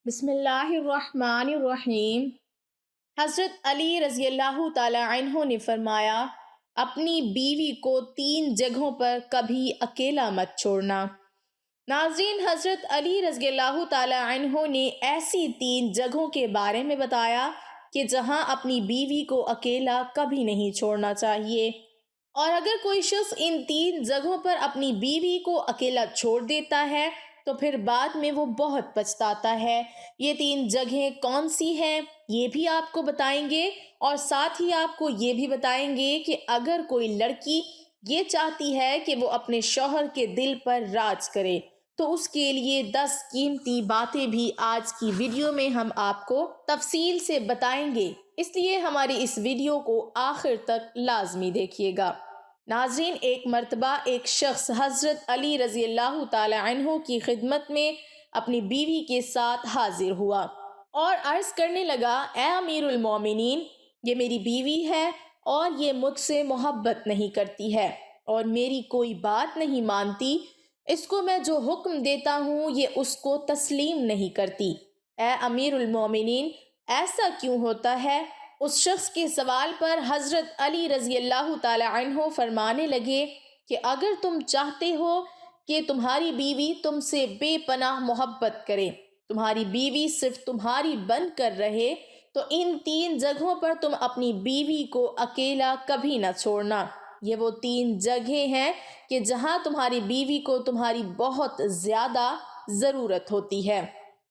بسم اللہ الرحمن الرحیم۔ حضرت علی رضی اللہ تعالی عنہ نے فرمایا، اپنی بیوی کو 3 جگہوں پر کبھی اکیلا مت چھوڑنا۔ ناظرین، حضرت علی رضی اللہ تعالی عنہ نے ایسی 3 جگہوں کے بارے میں بتایا کہ جہاں اپنی بیوی کو اکیلا کبھی نہیں چھوڑنا چاہیے، اور اگر کوئی شخص ان 3 جگہوں پر اپنی بیوی کو اکیلا چھوڑ دیتا ہے تو پھر بعد میں وہ بہت پچھتاتا ہے۔ یہ 3 جگہیں کون سی ہیں یہ بھی آپ کو بتائیں گے، اور ساتھ ہی آپ کو یہ بھی بتائیں گے کہ اگر کوئی لڑکی یہ چاہتی ہے کہ وہ اپنے شوہر کے دل پر راج کرے تو اس کے لیے 10 قیمتی باتیں بھی آج کی ویڈیو میں ہم آپ کو تفصیل سے بتائیں گے، اس لیے ہماری اس ویڈیو کو آخر تک لازمی دیکھیے گا۔ ناظرین، ایک مرتبہ ایک شخص حضرت علی رضی اللہ تعالی عنہ کی خدمت میں اپنی بیوی کے ساتھ حاضر ہوا اور عرض کرنے لگا، اے امیر المومنین، یہ میری بیوی ہے اور یہ مجھ سے محبت نہیں کرتی ہے اور میری کوئی بات نہیں مانتی، اس کو میں جو حکم دیتا ہوں یہ اس کو تسلیم نہیں کرتی۔ اے امیر المومنین، ایسا کیوں ہوتا ہے؟ اس شخص کے سوال پر حضرت علی رضی اللہ تعالی عنہ فرمانے لگے کہ اگر تم چاہتے ہو کہ تمہاری بیوی تم سے بے پناہ محبت کرے، تمہاری بیوی صرف تمہاری بن کر رہے، تو ان 3 جگہوں پر تم اپنی بیوی کو اکیلا کبھی نہ چھوڑنا۔ یہ وہ 3 جگہیں ہیں کہ جہاں تمہاری بیوی کو تمہاری بہت زیادہ ضرورت ہوتی ہے،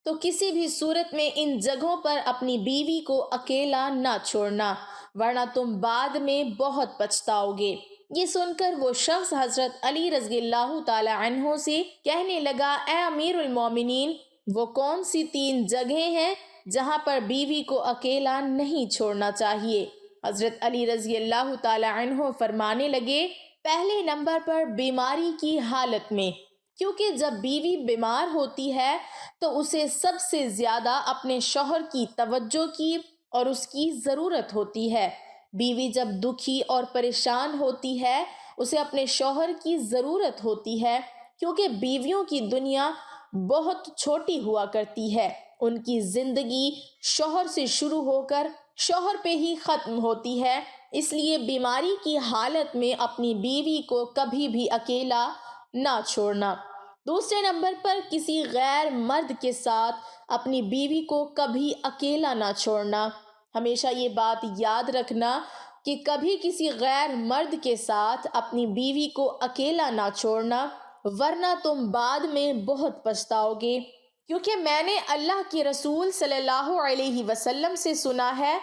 تو کسی بھی صورت میں ان جگہوں پر اپنی بیوی کو اکیلا نہ چھوڑنا، ورنہ تم بعد میں بہت پچھتاؤ گے۔ یہ سن کر وہ شخص حضرت علی رضی اللہ تعالی عنہ سے کہنے لگا، اے امیر المومنین، وہ کون سی 3 جگہیں ہیں جہاں پر بیوی کو اکیلا نہیں چھوڑنا چاہیے؟ حضرت علی رضی اللہ تعالی عنہ فرمانے لگے، پہلے نمبر پر بیماری کی حالت میں، کیونکہ جب بیوی بیمار ہوتی ہے تو اسے سب سے زیادہ اپنے شوہر کی توجہ کی اور اس کی ضرورت ہوتی ہے۔ بیوی جب دکھی اور پریشان ہوتی ہے اسے اپنے شوہر کی ضرورت ہوتی ہے، کیونکہ بیویوں کی دنیا بہت چھوٹی ہوا کرتی ہے، ان کی زندگی شوہر سے شروع ہو کر شوہر پہ ہی ختم ہوتی ہے، اس لیے بیماری کی حالت میں اپنی بیوی کو کبھی بھی اکیلا نہ چھوڑنا۔ دوسرے نمبر پر کسی غیر مرد کے ساتھ اپنی بیوی کو کبھی اکیلا نہ چھوڑنا۔ ہمیشہ یہ بات یاد رکھنا کہ کبھی کسی غیر مرد کے ساتھ اپنی بیوی کو اکیلا نہ چھوڑنا، ورنہ تم بعد میں بہت پچھتاؤ گے، کیونکہ میں نے اللہ کے رسول صلی اللہ علیہ وسلم سے سنا ہے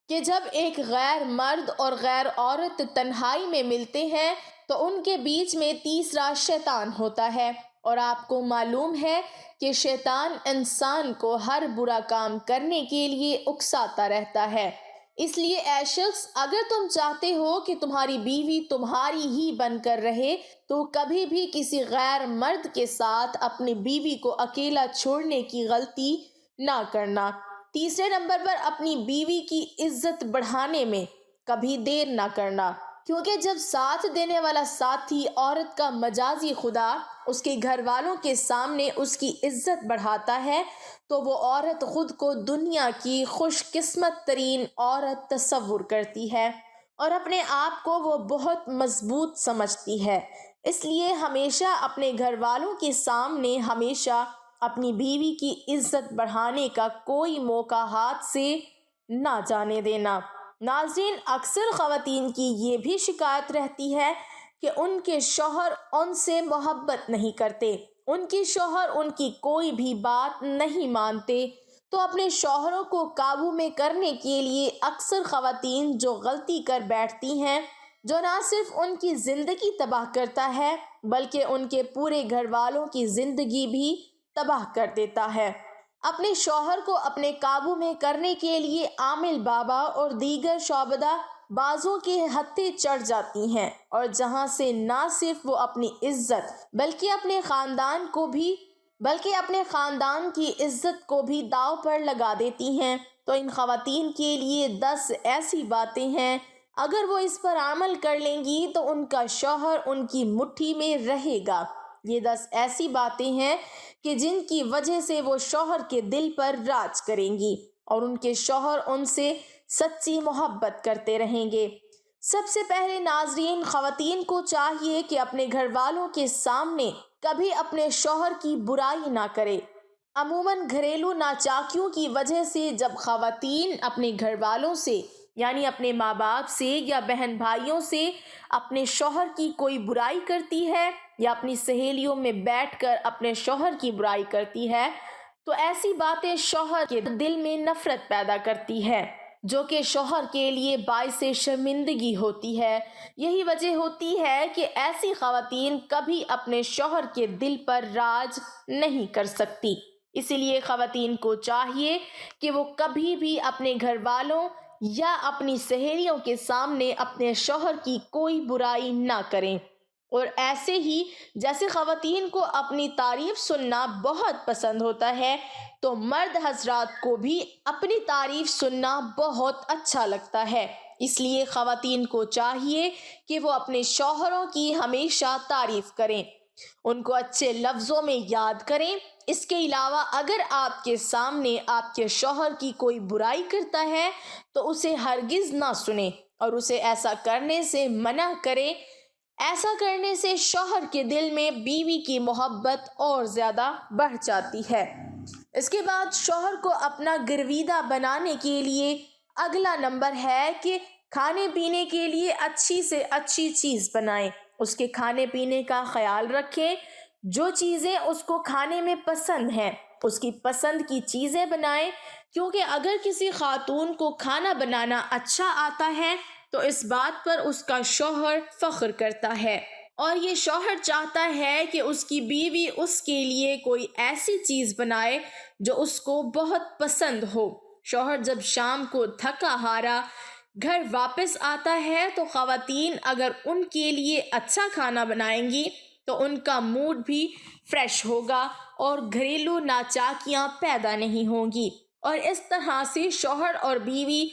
کہ جب ایک غیر مرد اور غیر عورت تنہائی میں ملتے ہیں تو ان کے بیچ میں تیسرا شیطان ہوتا ہے، اور آپ کو معلوم ہے کہ شیطان انسان کو ہر برا کام کرنے کے لیے اکساتا رہتا ہے۔ اس لیے اے شخص، اگر تم چاہتے ہو کہ تمہاری بیوی تمہاری ہی بن کر رہے تو کبھی بھی کسی غیر مرد کے ساتھ اپنی بیوی کو اکیلا چھوڑنے کی غلطی نہ کرنا۔ تیسرے نمبر پر اپنی بیوی کی عزت بڑھانے میں کبھی دیر نہ کرنا، کیونکہ جب ساتھ دینے والا ساتھی عورت کا مجازی خدا اس کے گھر والوں کے سامنے اس کی عزت بڑھاتا ہے تو وہ عورت خود کو دنیا کی خوش قسمت ترین عورت تصور کرتی ہے اور اپنے آپ کو وہ بہت مضبوط سمجھتی ہے۔ اس لیے ہمیشہ اپنے گھر والوں کے سامنے ہمیشہ اپنی بیوی کی عزت بڑھانے کا کوئی موقع ہاتھ سے نہ جانے دینا۔ ناظرین، اکثر خواتین کی یہ بھی شکایت رہتی ہے کہ ان کے شوہر ان سے محبت نہیں کرتے، ان کے شوہر ان کی کوئی بھی بات نہیں مانتے، تو اپنے شوہروں کو قابو میں کرنے کے لیے اکثر خواتین جو غلطی کر بیٹھتی ہیں، جو نہ صرف ان کی زندگی تباہ کرتا ہے بلکہ ان کے پورے گھر والوں کی زندگی بھی تباہ کر دیتا ہے، اپنے شوہر کو اپنے قابو میں کرنے کے لیے عامل بابا اور دیگر شعبدہ بازوں کے ہتھے چڑھ جاتی ہیں، اور جہاں سے نہ صرف وہ اپنی عزت بلکہ اپنے خاندان کی عزت کو بھی داؤ پر لگا دیتی ہیں۔ تو ان خواتین کے لیے 10 ایسی باتیں ہیں، اگر وہ اس پر عمل کر لیں گی تو ان کا شوہر ان کی مٹھی میں رہے گا، یہ 10 ایسی باتیں ہیں کہ جن کی وجہ سے وہ شوہر کے دل پر راج کریں گی اور ان کے شوہر ان سے سچی محبت کرتے رہیں گے۔ سب سے پہلے ناظرین، خواتین کو چاہیے کہ اپنے گھر والوں کے سامنے کبھی اپنے شوہر کی برائی نہ کرے۔ عموماً گھریلو ناچاکیوں کی وجہ سے جب خواتین اپنے گھر والوں سے یعنی اپنے ماں باپ سے یا بہن بھائیوں سے اپنے شوہر کی کوئی برائی کرتی ہے یا اپنی سہیلیوں میں بیٹھ کر اپنے شوہر کی برائی کرتی ہے تو ایسی باتیں شوہر کے دل میں نفرت پیدا کرتی ہے، جو کہ شوہر کے لیے باعث شرمندگی ہوتی ہے۔ یہی وجہ ہوتی ہے کہ ایسی خواتین کبھی اپنے شوہر کے دل پر راج نہیں کر سکتی۔ اسی لیے خواتین کو چاہیے کہ وہ کبھی بھی اپنے گھر والوں یا اپنی سہیلیوں کے سامنے اپنے شوہر کی کوئی برائی نہ کریں۔ اور ایسے ہی جیسے خواتین کو اپنی تعریف سننا بہت پسند ہوتا ہے تو مرد حضرات کو بھی اپنی تعریف سننا بہت اچھا لگتا ہے۔ اس لیے خواتین کو چاہیے کہ وہ اپنے شوہروں کی ہمیشہ تعریف کریں، ان کو اچھے لفظوں میں یاد کریں۔ اس کے علاوہ اگر آپ کے سامنے آپ کے شوہر کی کوئی برائی کرتا ہے تو اسے ہرگز نہ سنیں اور اسے ایسا کرنے سے منع کریں۔ ایسا کرنے سے شوہر کے دل میں بیوی کی محبت اور زیادہ بڑھ جاتی ہے۔ اس کے بعد شوہر کو اپنا گرویدہ بنانے کے لیے اگلا نمبر ہے کہ کھانے پینے کے لیے اچھی سے اچھی چیز بنائیں، اس کے کھانے پینے کا خیال رکھیں، جو چیزیں اس کو کھانے میں پسند ہیں اس کی پسند کی چیزیں بنائیں، کیونکہ اگر کسی خاتون کو کھانا بنانا اچھا آتا ہے تو اس بات پر اس کا شوہر فخر کرتا ہے اور یہ شوہر چاہتا ہے کہ اس کی بیوی اس کے لیے کوئی ایسی چیز بنائے جو اس کو بہت پسند ہو۔ شوہر جب شام کو تھکا ہارا گھر واپس آتا ہے تو خواتین اگر ان کے لیے اچھا کھانا بنائیں گی تو ان کا موڈ بھی فریش ہوگا اور گھریلو ناچاکیاں پیدا نہیں ہوں گی، اور اس طرح سے شوہر اور بیوی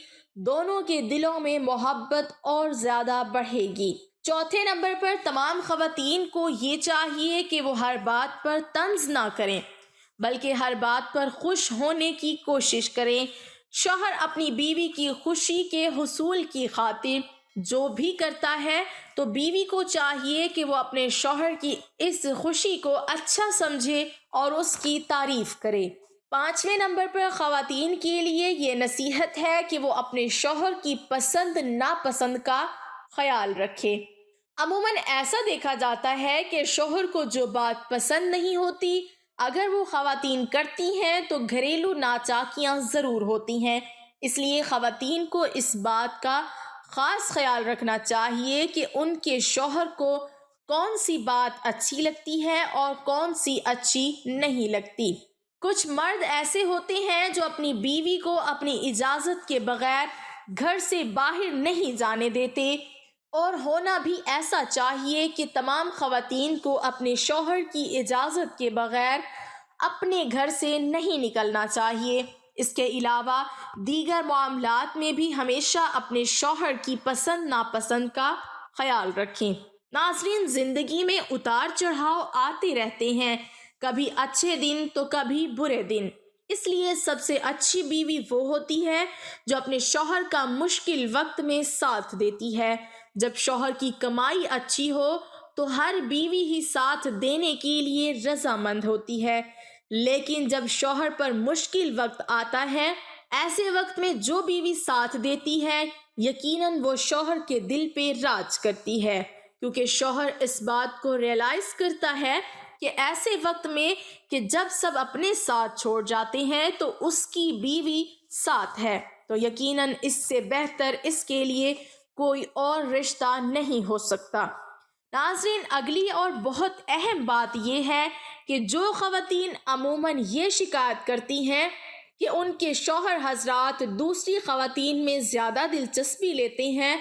دونوں کے دلوں میں محبت اور زیادہ بڑھے گی۔ چوتھے نمبر پر تمام خواتین کو یہ چاہیے کہ وہ ہر بات پر طنز نہ کریں بلکہ ہر بات پر خوش ہونے کی کوشش کریں۔ شوہر اپنی بیوی کی خوشی کے حصول کی خاطر جو بھی کرتا ہے تو بیوی کو چاہیے کہ وہ اپنے شوہر کی اس خوشی کو اچھا سمجھے اور اس کی تعریف کرے۔ پانچویں نمبر پر خواتین کے لیے یہ نصیحت ہے کہ وہ اپنے شوہر کی پسند ناپسند کا خیال رکھے۔ عموماً ایسا دیکھا جاتا ہے کہ شوہر کو جو بات پسند نہیں ہوتی اگر وہ خواتین کرتی ہیں تو گھریلو ناچاکیاں ضرور ہوتی ہیں۔ اس لیے خواتین کو اس بات کا خاص خیال رکھنا چاہیے کہ ان کے شوہر کو کون سی بات اچھی لگتی ہے اور کون سی اچھی نہیں لگتی۔ کچھ مرد ایسے ہوتے ہیں جو اپنی بیوی کو اپنی اجازت کے بغیر گھر سے باہر نہیں جانے دیتے، اور ہونا بھی ایسا چاہیے کہ تمام خواتین کو اپنے شوہر کی اجازت کے بغیر اپنے گھر سے نہیں نکلنا چاہیے۔ اس کے علاوہ دیگر معاملات میں بھی ہمیشہ اپنے شوہر کی پسند ناپسند کا خیال رکھیں۔ ناظرین، زندگی میں اتار چڑھاؤ آتے رہتے ہیں، کبھی اچھے دن تو کبھی برے دن۔ اس لیے سب سے اچھی بیوی وہ ہوتی ہے جو اپنے شوہر کا مشکل وقت میں ساتھ دیتی ہے۔ جب شوہر کی کمائی اچھی ہو تو ہر بیوی ہی ساتھ دینے کے لیے رضامند ہوتی ہے، لیکن جب شوہر پر مشکل وقت آتا ہے ایسے وقت میں جو بیوی ساتھ دیتی ہے یقیناً وہ شوہر کے دل پہ راج کرتی ہے، کیونکہ شوہر اس بات کو ریئلائز کرتا ہے کہ ایسے وقت میں کہ جب سب اپنے ساتھ چھوڑ جاتے ہیں تو اس کی بیوی ساتھ ہے، تو یقیناً اس سے بہتر اس کے لیے کوئی اور رشتہ نہیں ہو سکتا۔ ناظرین، اگلی اور بہت اہم بات یہ ہے کہ جو خواتین عموماً یہ شکایت کرتی ہیں کہ ان کے شوہر حضرات دوسری خواتین میں زیادہ دلچسپی لیتے ہیں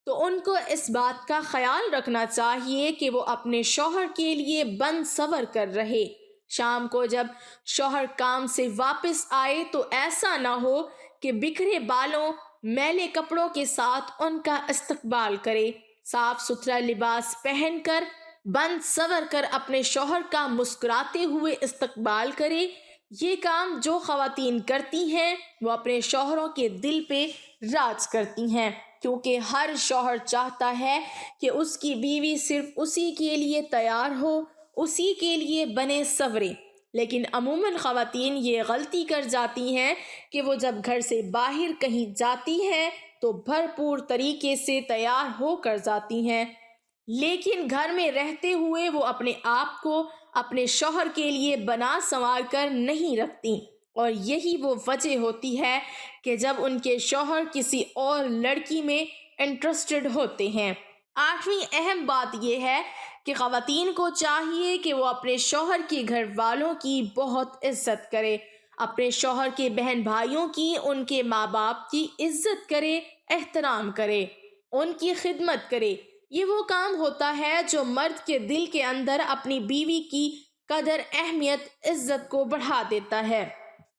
تو ان کو اس بات کا خیال رکھنا چاہیے کہ وہ اپنے شوہر کے لیے بند سور کر رہے۔ شام کو جب شوہر کام سے واپس آئے تو ایسا نہ ہو کہ بکھرے بالوں میلے کپڑوں کے ساتھ ان کا استقبال کرے۔ صاف ستھرا لباس پہن کر بند سور کر اپنے شوہر کا مسکراتے ہوئے استقبال کرے۔ یہ کام جو خواتین کرتی ہیں وہ اپنے شوہروں کے دل پہ راج کرتی ہیں، کیونکہ ہر شوہر چاہتا ہے کہ اس کی بیوی صرف اسی کے لیے تیار ہو، اسی کے لیے بنے سورے۔ لیکن عموماً خواتین یہ غلطی کر جاتی ہیں کہ وہ جب گھر سے باہر کہیں جاتی ہیں تو بھرپور طریقے سے تیار ہو کر جاتی ہیں، لیکن گھر میں رہتے ہوئے وہ اپنے آپ کو اپنے شوہر کے لیے بنا سنوار کر نہیں رکھتی، اور یہی وہ وجہ ہوتی ہے کہ جب ان کے شوہر کسی اور لڑکی میں انٹرسٹڈ ہوتے ہیں۔ 8ویں اہم بات یہ ہے کہ خواتین کو چاہیے کہ وہ اپنے شوہر کے گھر والوں کی بہت عزت کرے، اپنے شوہر کے بہن بھائیوں کی، ان کے ماں باپ کی عزت کرے، احترام کرے، ان کی خدمت کرے۔ یہ وہ کام ہوتا ہے جو مرد کے دل کے اندر اپنی بیوی کی قدر، اہمیت، عزت کو بڑھا دیتا ہے۔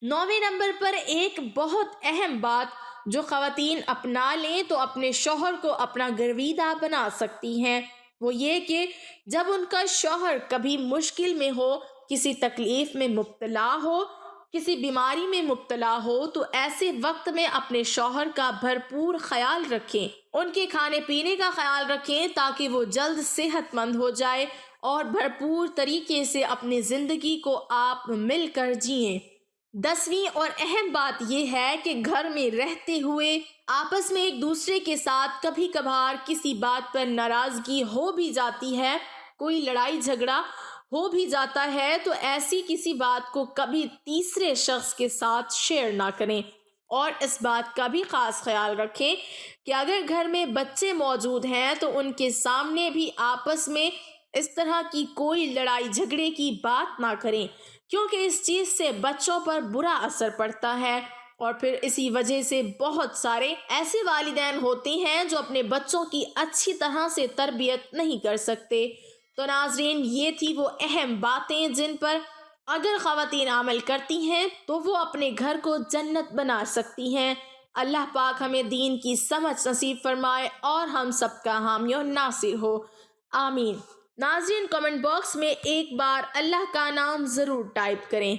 9ویں نمبر پر ایک بہت اہم بات جو خواتین اپنا لیں تو اپنے شوہر کو اپنا گرویدہ بنا سکتی ہیں، وہ یہ کہ جب ان کا شوہر کبھی مشکل میں ہو، کسی تکلیف میں مبتلا ہو، کسی بیماری میں مبتلا ہو، تو ایسے وقت میں اپنے شوہر کا بھرپور خیال رکھیں، ان کے کھانے پینے کا خیال رکھیں تاکہ وہ جلد صحت مند ہو جائے اور بھرپور طریقے سے اپنی زندگی کو آپ مل کر جئیں۔ 10ویں اور اہم بات یہ ہے کہ گھر میں رہتے ہوئے آپس میں ایک دوسرے کے ساتھ کبھی کبھار کسی بات پر ناراضگی ہو بھی جاتی ہے، کوئی لڑائی جھگڑا ہو بھی جاتا ہے، تو ایسی کسی بات کو کبھی تیسرے شخص کے ساتھ شیئر نہ کریں، اور اس بات کا بھی خاص خیال رکھیں کہ اگر گھر میں بچے موجود ہیں تو ان کے سامنے بھی آپس میں اس طرح کی کوئی لڑائی جھگڑے کی بات نہ کریں، کیونکہ اس چیز سے بچوں پر برا اثر پڑتا ہے، اور پھر اسی وجہ سے بہت سارے ایسے والدین ہوتے ہیں جو اپنے بچوں کی اچھی طرح سے تربیت نہیں کر سکتے۔ تو ناظرین، یہ تھی وہ اہم باتیں جن پر اگر خواتین عمل کرتی ہیں تو وہ اپنے گھر کو جنت بنا سکتی ہیں۔ اللہ پاک ہمیں دین کی سمجھ نصیب فرمائے اور ہم سب کا حامی و ناصر ہو، آمین۔ ناظرین، کمنٹ باکس میں ایک بار اللہ کا نام ضرور ٹائپ کریں۔